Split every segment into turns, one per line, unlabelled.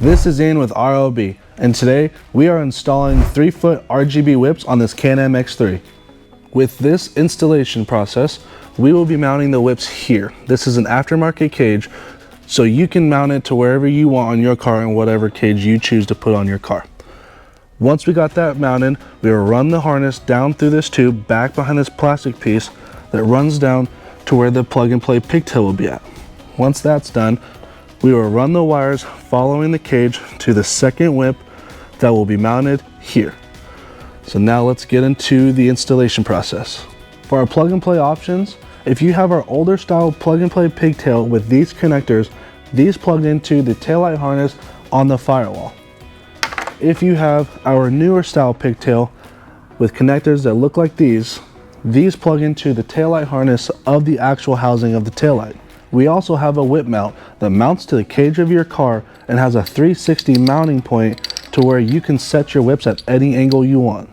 This is Ian with RLB, and today we are installing 3-foot RGB whips on this CanAm X3. With this installation process, we will be mounting the whips here. This is an aftermarket cage, so you can mount it to wherever you want on your car and whatever cage you choose to put on your car. Once we got that mounted, we will run the harness down through this tube back behind this plastic piece that runs down to where the plug and play pigtail will be at. Once that's done, we will run the wires following the cage to the second whip that will be mounted here. So now let's get into the installation process. For our plug and play options, if you have our older style plug and play pigtail with these connectors, these plug into the taillight harness on the firewall. If you have our newer style pigtail with connectors that look like these plug into the taillight harness of the actual housing of the taillight. We also have a whip mount that mounts to the cage of your car and has a 360 mounting point to where you can set your whips at any angle you want.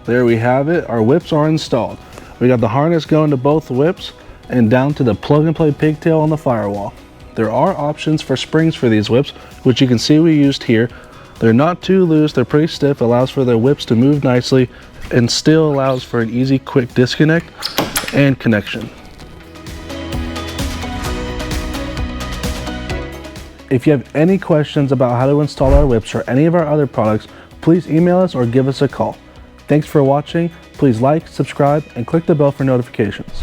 There we have it, our whips are installed. We got the harness going to both whips and down to the plug and play pigtail on the firewall. There are options for springs for these whips, which you can see we used here. They're not too loose, they're pretty stiff, allows for the whips to move nicely and still allows for an easy quick disconnect and connection. If you have any questions about how to install our whips or any of our other products, please email us or give us a call. Thanks for watching. Please like, subscribe, and click the bell for notifications.